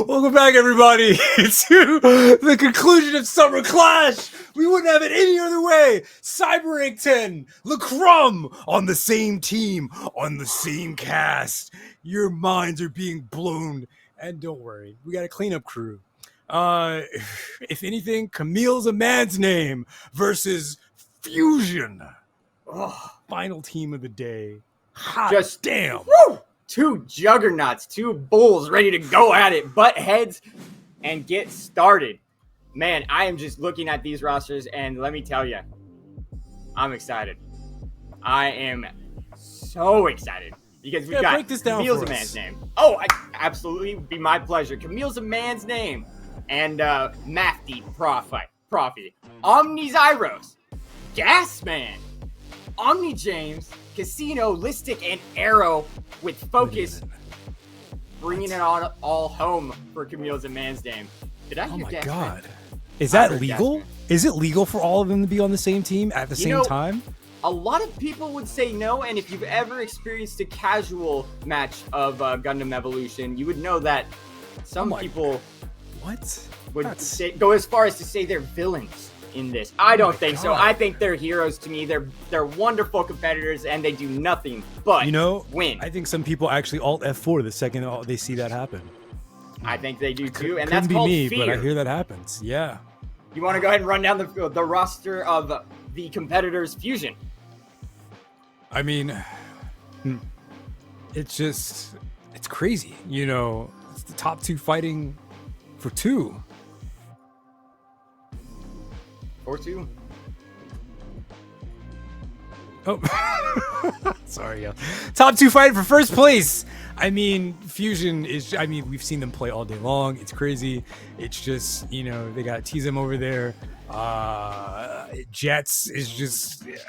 Welcome back, everybody, to the conclusion of Summer Clash. We wouldn't have it any other way. Cyberington, LaCrum on the same team, on the same cast. Your minds are being blown. And don't worry, we got a cleanup crew. If anything, Kamille's a man's name versus Fusion. Oh, final team of the day. Hot Just damn. Woo! Two juggernauts, two bulls ready to go at it, butt heads, and get started. Man, I am just looking at these rosters, and let me tell you, I'm excited. I am so excited because we've got break this down Kamille's for a us. man's name. Oh, absolutely, would be my pleasure. Kamille's a man's name, and Mafty Prophet, Omni Zyros, Gasman, Omni James, Casino, Listic, and Arrow with focus, bringing it on all home for Kamille's a man's name. Did I Oh hear my Gasman? god. Is that legal? Gasman. Is it legal for all of them to be on the same team at the same time? A lot of people would say no, and if you've ever experienced a casual match of Gundam Evolution, you would know that some people would go as far as to say they're villains in this. I don't think so. I think they're heroes to me. They're wonderful competitors, and they do nothing but win. I think some people actually alt F4 the second they see that happen. I think they do too, and Couldn't that's called me, fear. but I hear that happens. Yeah. You want to go ahead and run down the roster of the competitors' Fusion? I mean, it's crazy. It's the top two fighting for two. 4-2. Oh, sorry. Yeah. Top two fighting for first place. I mean, Fusion is, we've seen them play all day long. It's crazy. It's just, they got TZM over there. Jets is just, we've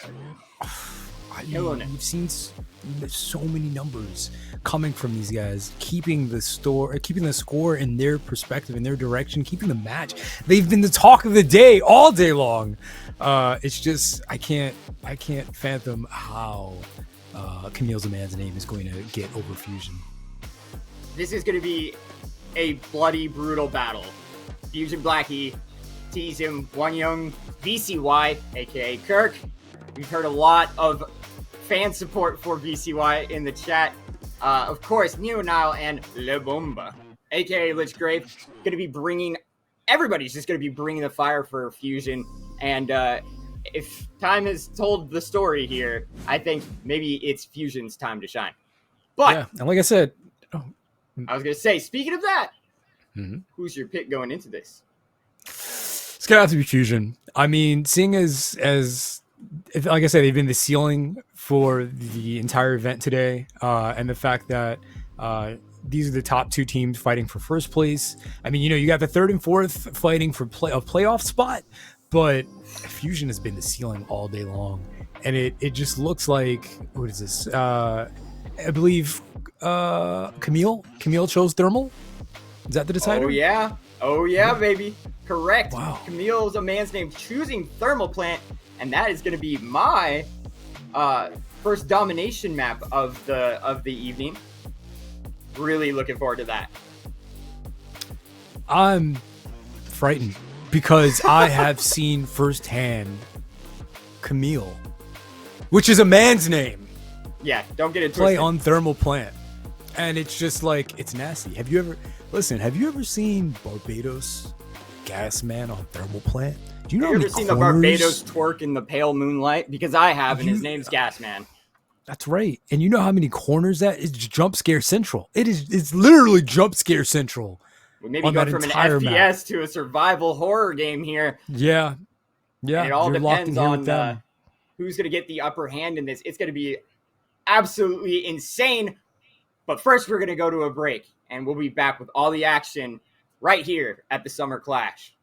seen so many numbers coming from these guys, keeping the score in their perspective, in their direction, keeping the match. They've been the talk of the day all day long. It's just, I can't fathom how Kamille's a man's name is going to get over Fusion. This is going to be a bloody, brutal battle. Fusion Blackie, TZM, Wanyang, VCY, aka Kirk. We've heard a lot of fan support for VCY in the chat. Of course, Neo Nile and Le Bomba, aka Lich Grave, going to be everybody's just going to be bringing the fire for Fusion. And if time has told the story here, I think maybe it's Fusion's time to shine. But, yeah, and like I said, I was going to say, speaking of that, who's your pick going into this? It's going to have to be Fusion. I mean, seeing as like I said, they've been the ceiling for the entire event today, and the fact that these are the top two teams fighting for first place. I mean, you got the third and fourth fighting for a playoff spot, but Fusion has been the ceiling all day long, and it just looks like, what is this? I believe Kamille chose Thermal. Is that the decider? Oh yeah, baby. Correct. Wow. Kamille's a man's name choosing Thermal Plant, and that is going to be my first domination map of the evening. Really looking forward to that. I'm frightened because I have seen firsthand Kamille, which is a man's name. Yeah, don't get it twisted. Play on Thermal Plant, and it's just like, it's nasty. Have you ever seen Barbados Gasman on Thermal Plant? Do you know? Have you ever seen the Barbados twerk in the pale moonlight? Because I have, and his name's Gasman. That's right. And you know how many corners that is? Jump scare central. It's literally jump scare central. We maybe go from an FPS to a survival horror game here. Yeah. And it all depends on who's going to get the upper hand in this. It's going to be absolutely insane. But first, we're going to go to a break, and we'll be back with all the action right here at the Summer Clash.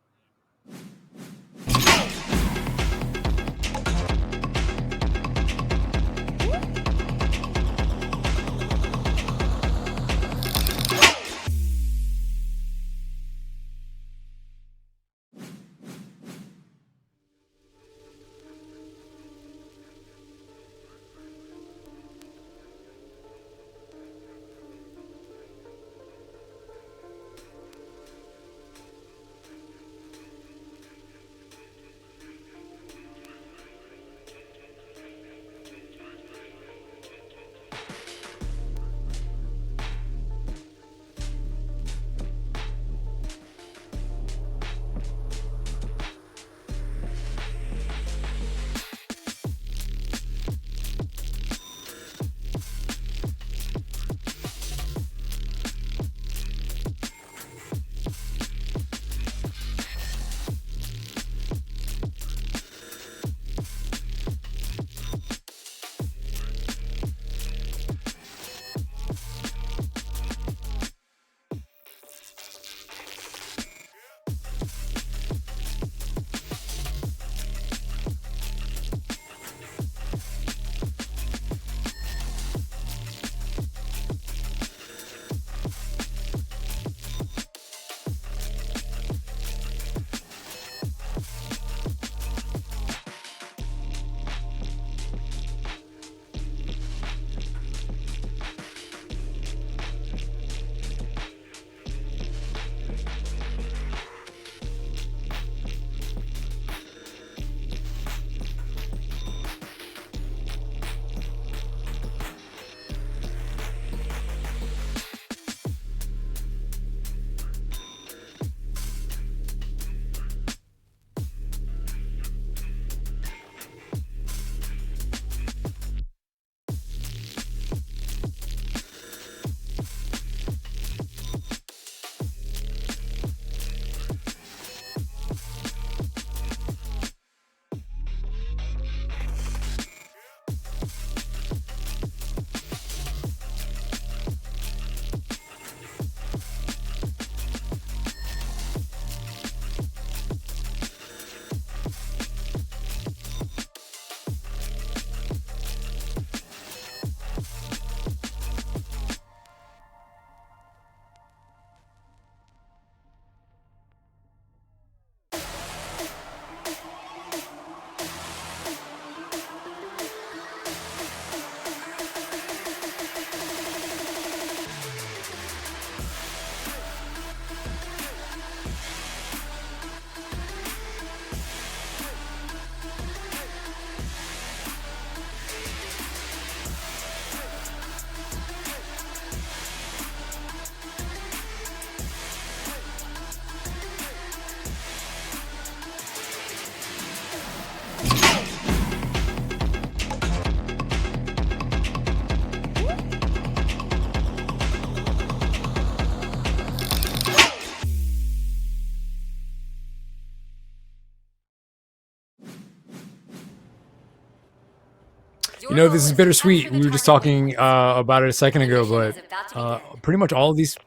You know, this is bittersweet. We were just talking about it a second ago, but pretty much all these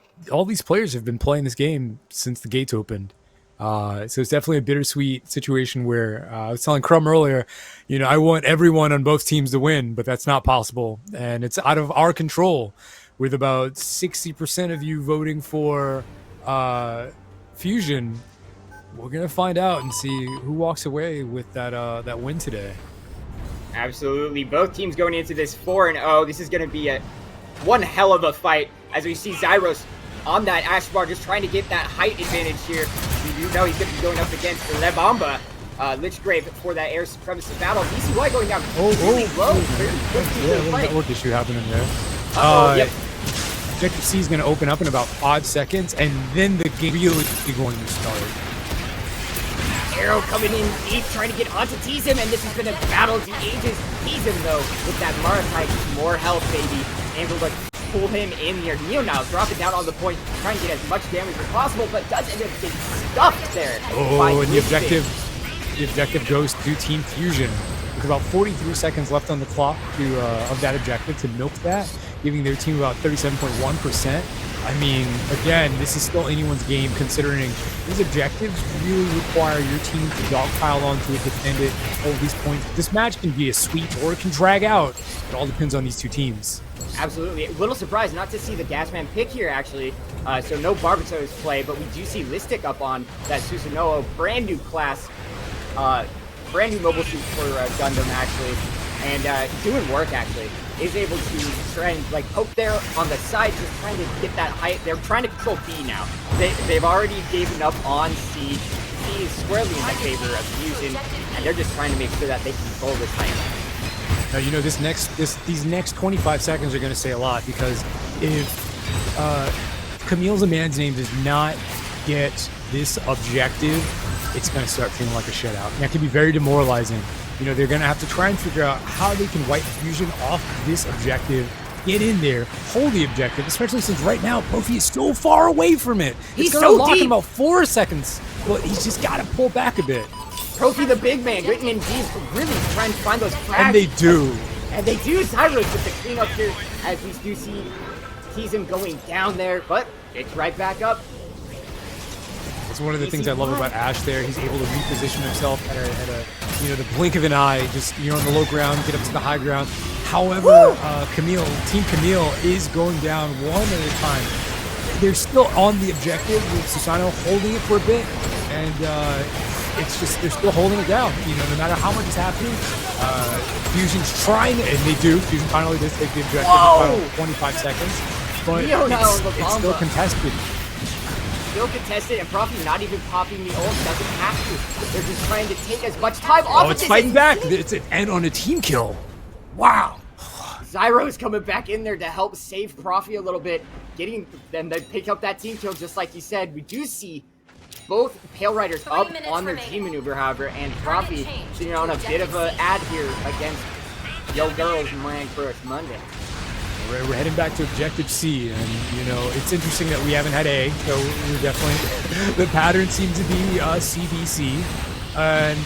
players have been playing this game since the gates opened. So it's definitely a bittersweet situation where I was telling Crumb earlier, you know, I want everyone on both teams to win, but that's not possible, and it's out of our control. With about 60% of you voting for Fusion, we're gonna find out and see who walks away with that win today. Absolutely. Both teams going into this 4-0. This is going to be one hell of a fight as we see Zyros on that Ash Bar just trying to get that height advantage here. You know he's going to be going up against Lebamba, Lichgrave for that air supremacy battle. BCY going down really low. Yeah, a little network issue happening there. Yep. Objective C is going to open up in about 5 seconds, and then the game really going to start. Arrow coming in deep, trying to get onto Teasem, and this has been a battle of the ages. Teasem, though, with that Marathite, more health, baby, able to pull him in here. Neo now dropping down on the point, trying to get as much damage as possible, but does end up getting stuffed there. Oh, and the objective goes to Team Fusion. With about 43 seconds left on the clock of that objective to milk that, giving their team about 37.1%. I mean, again, this is still anyone's game, considering these objectives really require your team to dogpile onto it, defend it, hold these points. This match can be a sweep or it can drag out. It all depends on these two teams. Absolutely. A little surprised not to see the Gasman pick here, actually. So no Barbatos play, but we do see Listic up on that Susanoo, brand new class, brand new mobile suit for Gundam, actually. And doing work, actually. Is able to try and like poke there on the side, just trying to get that height. They're trying to control B now. They've already given up on C. C is squarely in the favor of Fusion, and they're just trying to make sure that they control this height. Now, you know, these next 25 seconds are going to say a lot, because if Kamille's a man's name does not get this objective, it's going to start feeling like a shutout. And that can be very demoralizing. You know, they're going to have to try and figure out how they can wipe Fusion off this objective, get in there, hold the objective, especially since right now Profi is so far away from it. He's going to so lock deep. in about 4 seconds. Well, he's just got to pull back a bit. Profi the big man, getting in deep, really trying to find those cracks. And they do. And they do. Zyros with the clean up here, as we do see Teasem going down there, but it's right back up. It's one of the things I love about Ash there. He's able to reposition himself at a you know, the blink of an eye, just, you're on the low ground, get up to the high ground. However, Team Kamille is going down one at a time. They're still on the objective with Susanoo holding it for a bit, and it's just, they're still holding it down. You know, no matter how much is happening, Fusion's trying, and they do. Fusion finally does take the objective in the final 25 seconds, but it's still contested. Still contested, and Profi not even popping the ult, doesn't have to. They're just trying to take as much time off of it's this. fighting back. It's an end on a team kill. Wow. Zyro's coming back in there to help save Profi a little bit, getting them to pick up that team kill, just like you said. We do see both Pale Riders up on their team maneuver, however, and Profi sitting on a bit of an ad here against Yo Girls playing First Monday. We're heading back to Objective C, and, you know, it's interesting that we haven't had A, so we're definitely, the pattern seems to be CBC, and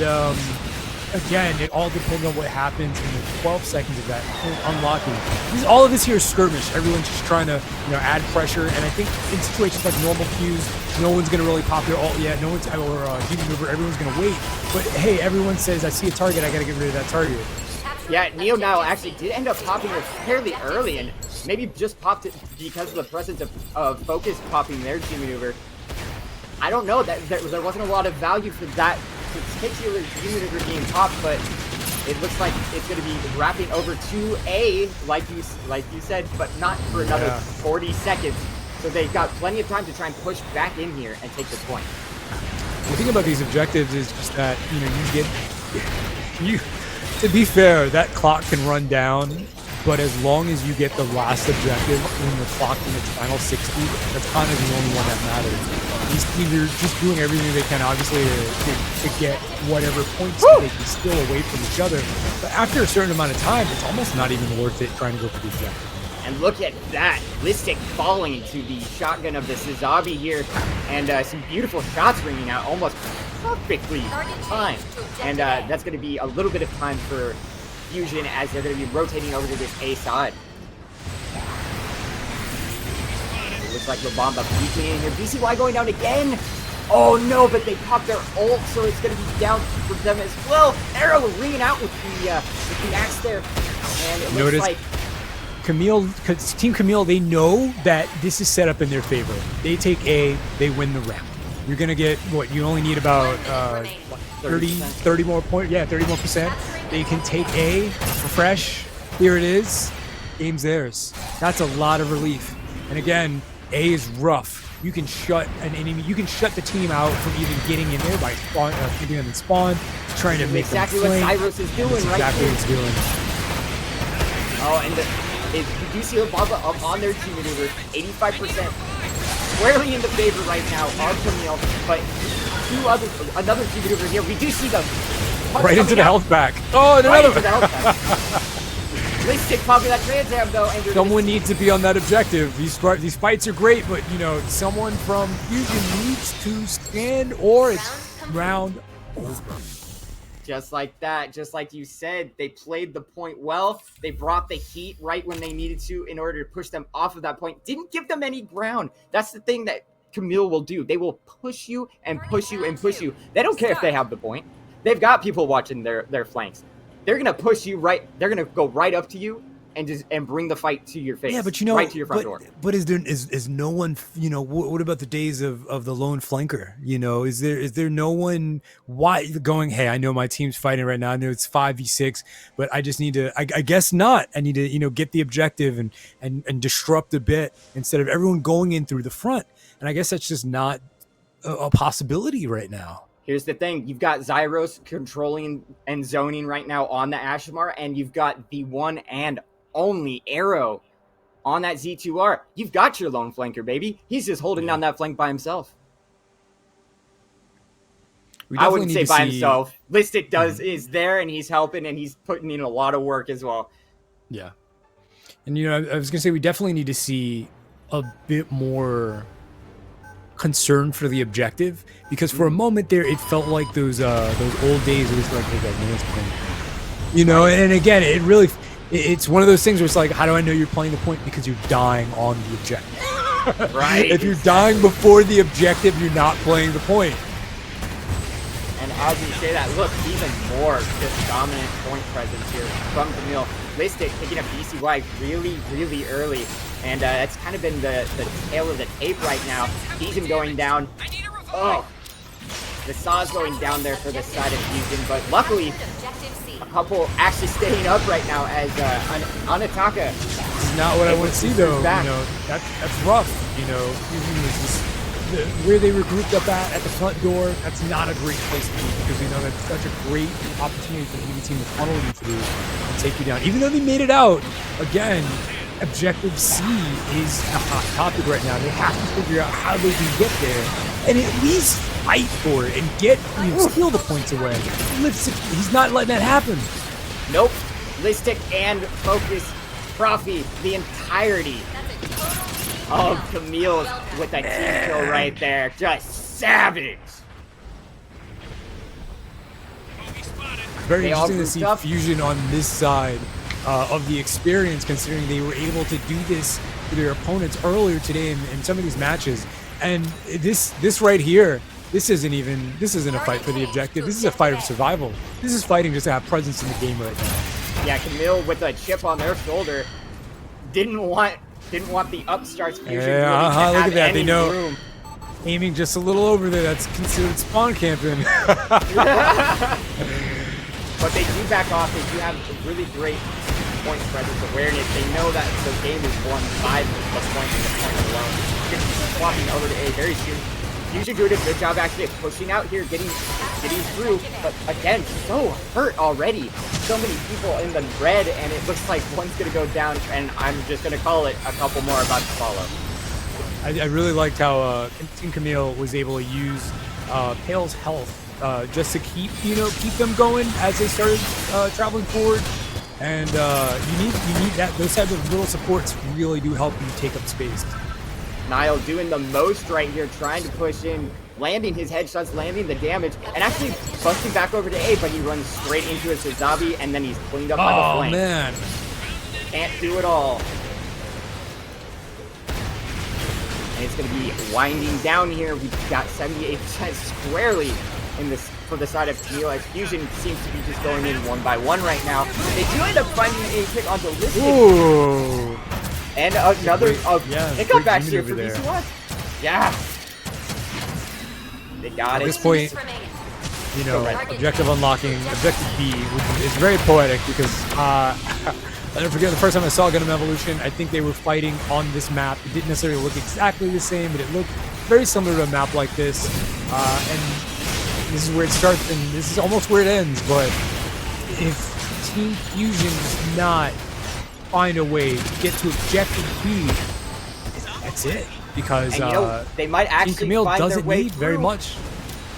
again, it all depends on what happens in the 12 seconds of that unlocking. All of this here is skirmish. Everyone's just trying to, you know, add pressure, and I think in situations like normal queues, no one's going to really pop their ult yet, no one's, or team maneuver, everyone's going to wait, but hey, everyone says, I see a target, I got to get rid of that target. Yeah, Neo now actually did end up popping it fairly early, and maybe just popped it because of the presence of Focus popping their team maneuver. I don't know, that there wasn't a lot of value for that particular team maneuver being popped, but it looks like it's going to be wrapping over to A, like you said, but not for another 40 seconds. So they've got plenty of time to try and push back in here and take this point. The thing about these objectives is just that, you know, to be fair, that clock can run down, but as long as you get the last objective in the clock in its final 60, that's kind of the only one that matters. These teams are just doing everything they can, obviously, to get whatever points they can steal away from each other. But after a certain amount of time, it's almost not even worth it trying to go for the objective. And look at that, Listic falling into the shotgun of the Suzabi here, and some beautiful shots ringing out, almost perfectly timed. And that's going to be a little bit of time for Fusion as they're going to be rotating over to this A side. It looks like Labamba peeking in here. BCY going down again. Oh no, but they popped their ult, so it's going to be down for them as well. Arrow ringing out with the axe there. And it looks like Kamille, Team Kamille, they know that this is set up in their favor. They take A, they win the round. You're going to get, what, you only need about 30 more points. Yeah, 30 more percent. They can take A, refresh. Here it is. Game's theirs. That's a lot of relief. And again, A is rough. You can shut an enemy. You can shut the team out from even getting in there by keeping them in spawn, trying to make exactly them what Cyrus is doing right exactly here. what he's doing. Oh, and you do see Labamba up on their team maneuver, 85%, squarely in the favor right now of Kamille. But another team maneuver here. We do see them right into the health back. Oh, and right another into the health back. Listic popping that Trans Am though, and someone needs to be on that objective. These fights are great, but you know, someone from Fusion needs to stand, or it's round over. Just like that, just like you said, they played the point well. They brought the heat right when they needed to in order to push them off of that point. Didn't give them any ground. That's the thing that Kamille will do. They will push you and push you and push you. They don't care if they have the point. They've got people watching their flanks. They're gonna push you right. They're gonna go right up to you and bring the fight to your face. Yeah, but you know, right to your front door. But is no one? You know, what about the days of the lone flanker? You know, is there no one? Why going? Hey, I know my team's fighting right now. I know it's 5v6, but I just need to. I guess not. I need to get the objective and disrupt a bit instead of everyone going in through the front. And I guess that's just not a possibility right now. Here's the thing. You've got Zyros controlling and zoning right now on the Ashmar, and you've got the one and only Arrow on that Z2R. You've got your lone flanker, baby. He's just holding down that flank by himself. I wouldn't say by himself. Listic is there, and he's helping, and he's putting in a lot of work as well. Yeah. And, I was going to say we definitely need to see a bit more concern for the objective, because for a moment there it felt like those old days it was like, hey guys, no one's playing. And again it's one of those things where it's like, how do I know you're playing the point? Because you're dying on the objective. Right. If you're dying before the objective, you're not playing the point. And as you say that, look, even more just dominant point presence here from Kamille. Listic picking up BCY really, really early. And that's kind of been the tail of the tape right now. He's going down. Oh, the Saw's going down there for the side of Fusion, but luckily, a couple actually staying up right now as Anataka. This is not what I want to see though. That's rough. Fusion was just where they were grouped up at the front door. That's not a great place to be, because that's such a great opportunity for the enemy team to funnel you through and take you down. Even though they made it out, again, Objective C is a hot topic right now. They have to figure out how they can get there and at least fight for it and get steal the points away. He's not letting that happen. Nope. Listic and Focus Profi the entirety of Kamille with that team kill right there. Just savage. Very interesting to see Fusion on this side of the experience, considering they were able to do this to their opponents earlier today in some of these matches. And this right here, this isn't a fight for the objective. This is a fight of survival. This is fighting just to have presence in the game right now. Yeah, Kamille with a chip on their shoulder didn't want the upstarts Fusion really to have look at that. They know room. Aiming just a little over there, that's considered spawn camping. But they do back off. They do have a really great point presence awareness. They know that the game is won by the point alone. Swapping over to A very soon. Fusion doing a good job actually of pushing out here, getting through. But again, so hurt already. So many people in the red, and it looks like one's going to go down, and I'm just going to call it a couple more about to follow. I really liked how Team Kamille was able to use Pale's health just to keep them going as they started traveling forward. And you need that. Those types of little supports really do help you take up space. Niall doing the most right here, trying to push in landing his headshots, landing the damage, and actually busting back over to A, but he runs straight into his Zabi, and then he's cleaned up by the flank. Oh, man. Can't do it all. And it's going to be winding down here. We've got 78% squarely in this for the side of Kamille. Fusion seems to be just going in one by one right now. They do end up finding a pick on Ballistic. Ooh. And another pickup actually for VC1. Yeah. They got At it. this point, you know, objective unlocking, objective B, which is very poetic because I'll never forget the first time I saw Gundam Evolution, I think they were fighting on this map. It didn't necessarily look exactly the same, but it looked very similar to a map like this. And this is where it starts, and this is almost where it ends, but if Team Fusion does not find a way to get to objective B, that's it. Because they might actually Team Kamille find doesn't their way need through. very much.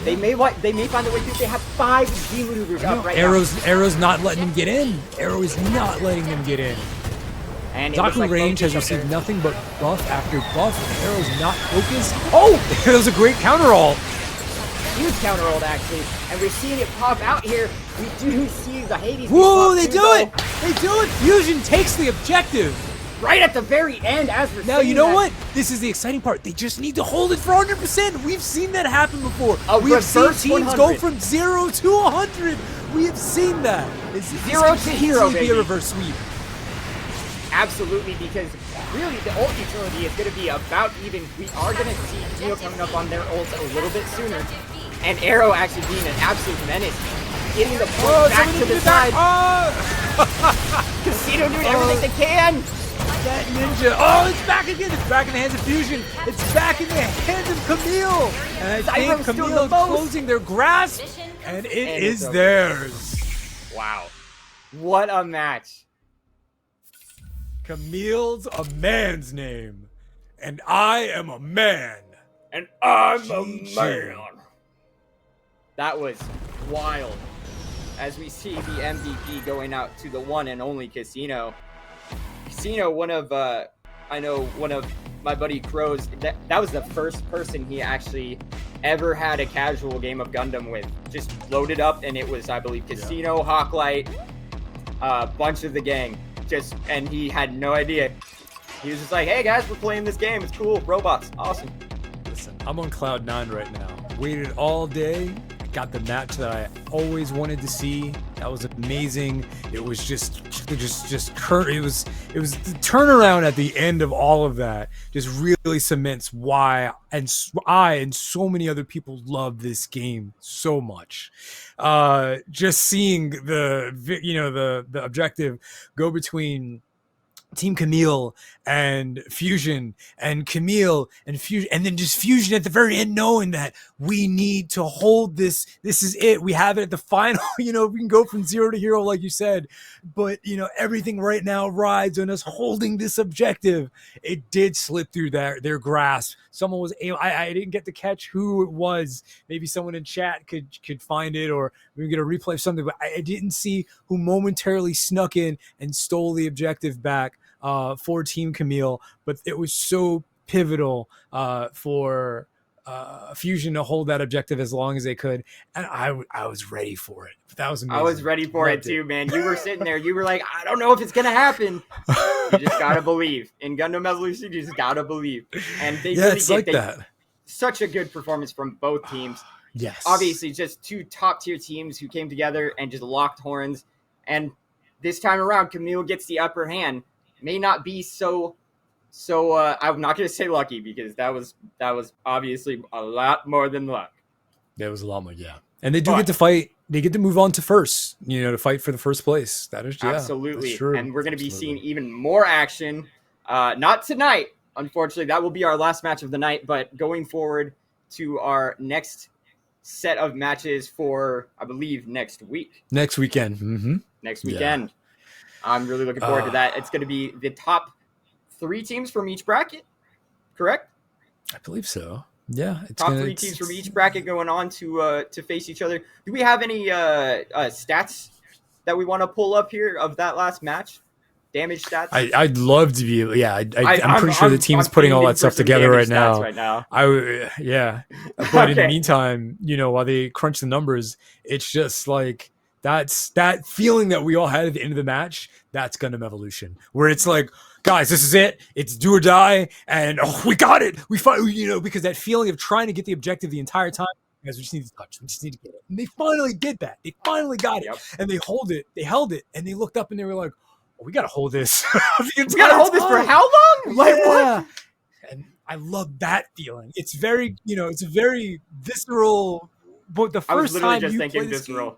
They may find their way through. They have 5 G maneuvers up right Arrow's not letting him get in. Arrow is not letting him get in. And Zaku Range has received nothing but buff after buff. Arrow's not focused. Oh, that was a great counter ult. Huge counter ult actually, and we're seeing it pop out here. We do see the Hades. Whoa, they do it! They do it! Fusion takes the objective. Right at the very end, as we're now, you know what? This is the exciting part. They just need to hold it for 100%. We've seen that happen before. We have seen teams 100. go from 0 to 100. We have seen that. It's 0 to hero, baby. Be a reverse sweep. Absolutely, because really the ult utility is going to be about even. We are going to see Kamille coming up on their ults a little bit sooner, and Arrow actually being an absolute menace, getting the point back to the side. Casino doing everything they can. That ninja. Oh, it's back again. It's back in the hands of Fusion. It's back in the hands of Kamille. And I think Kamille closing their grasp, and it is theirs. Wow. What a match. Camille's a man's name, and I am a man. And I'm a man. That was wild. As we see the MVP going out to the one and only Casino. Casino, one of my buddy Crow's, that was the first person he actually ever had a casual game of Gundam with. Just loaded up, and it was, I believe, Casino, Hawklight, a bunch of the gang. And he had no idea. He was just like, hey guys, we're playing this game. It's cool. Robots. Awesome. Listen, I'm on cloud 9 right now. Waited all day. Got the match that I always wanted to see. That was amazing. It was just it was the turnaround at the end of all of that just really cements why I and so many other people love this game so much. Just seeing the objective go between Team Kamille and Fusion, and Kamille and Fusion, and then just Fusion at the very end, knowing that we need to hold this. This is it. We have it at the final. We can go from 0 to hero, like you said, but everything right now rides on us holding this objective. It did slip through their grasp. Someone was able. I didn't get to catch who it was. Maybe someone in chat could find it, or we get a replay of something. But I didn't see who momentarily snuck in and stole the objective back for Team Kamille, but it was so pivotal for Fusion to hold that objective as long as they could, and I was ready for it. That was amazing. I was ready for it too, man. You were sitting there, you were like, I don't know if it's gonna happen. You just gotta believe. In Gundam Evolution, you just gotta believe. And they really it's like that. Such a good performance from both teams. Yes. Obviously, just two top-tier teams who came together and just locked horns. And this time around, Kamille gets the upper hand. May not be so I'm not going to say lucky, because that was obviously a lot more than luck. That was a lot more, yeah. And they get to fight. They get to move on to first, to fight for the first place. That is, absolutely. That's true. And we're going to be seeing even more action. Not tonight, unfortunately. That will be our last match of the night. But going forward to our next set of matches for, I believe, next week. Next weekend. Mm-hmm. Next weekend. Yeah. I'm really looking forward to that. It's going to be the top 3 teams from each bracket, correct? I believe so. Yeah. Top 3 teams from each bracket going on to face each other. Do we have any stats that we want to pull up here of that last match? damage stats? I'd love to be. Yeah, I'm pretty sure the team's putting all that stuff together right now. Yeah. But in the meantime, while they crunch the numbers, it's just like that's that feeling that we all had at the end of the match. That's Gundam Evolution, where it's like, guys, this is it. It's do or die, and we got it. We fight. Because that feeling of trying to get the objective the entire time. Guys, we just need to touch. We just need to get it. And they finally did that. They finally got it. And they held it, and they looked up and they were like, oh, we got to hold this. We got to hold this for how long? Like, what? And I love that feeling. It's very, it's a very visceral. But the first time you play this game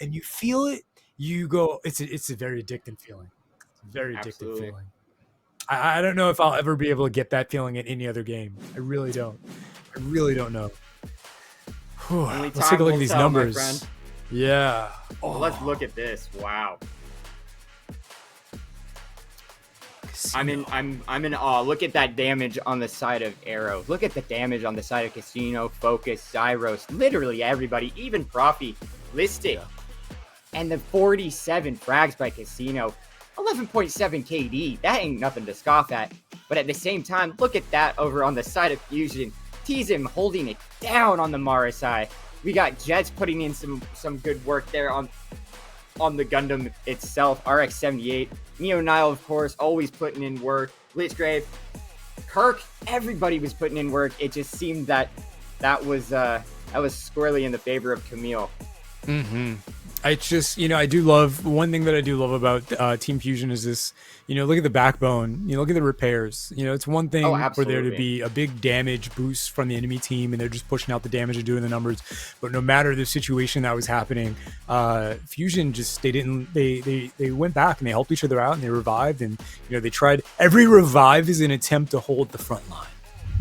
and you feel it, you go, it's a very addicting feeling. It's a very addictive feeling. I don't know if I'll ever be able to get that feeling in any other game. I really don't. I really don't know. Let's take a look at these numbers. Yeah. Well, let's look at this. Wow. I'm in awe. Look at that damage on the side of Arrow. Look at the damage on the side of Casino, Focus, Zyros. Literally everybody, even Profi, listed. Yeah. And the 47 frags by Casino. 11.7 KD. That ain't nothing to scoff at. But at the same time, look at that over on the side of Fusion. Him holding it down on the Mara side. We got Jets putting in some good work there on the Gundam itself. RX-78. Neo Nile, of course, always putting in work. Blitzgrave, Kirk, everybody was putting in work. It just seemed that was squarely in the favor of Kamille. Mm-hmm. It's just, I do love, one thing that I do love about Team Fusion is this, look at the backbone, look at the repairs. It's one thing for there to be a big damage boost from the enemy team and they're just pushing out the damage and doing the numbers. But no matter the situation that was happening, Fusion just, they went back and they helped each other out and they revived and, they tried. Every revive is an attempt to hold the front line.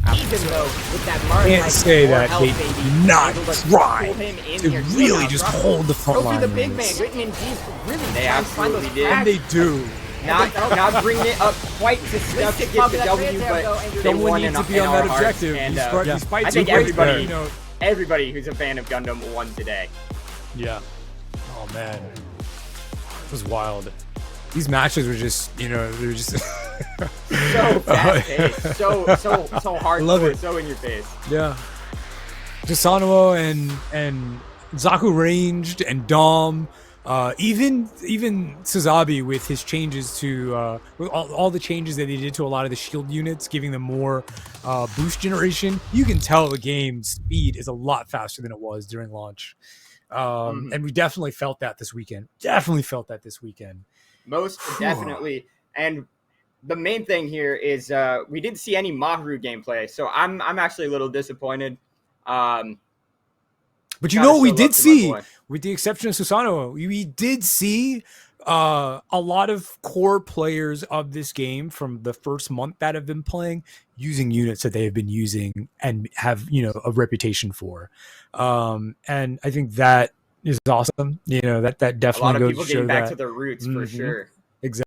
Even though with that can't say that they did not try to really just hold the front line. The big man written in deep, really. They absolutely did, and they do. Not bringing it up quite to snuff to get the W, but they won needs to be on that objective. And I think everybody who's a fan of Gundam won today. Yeah. Oh man, it was wild. These matches were just, they were just so fast-paced, so hardcore, so in your face. Yeah, Susanoo and Zaku ranged and Dom, even Suzabi with his changes to with all the changes that he did to a lot of the shield units, giving them more boost generation. You can tell the game's speed is a lot faster than it was during launch, and we definitely felt that this weekend. Most definitely. And the main thing here is we didn't see any Maharu gameplay, so I'm actually a little disappointed. But what we did see, with the exception of Susanoo, we did see a lot of core players of this game from the first month that have been playing using units that they have been using and have a reputation for. And I think that is awesome. That definitely goes to show a lot of people getting back to their roots for sure. Exactly.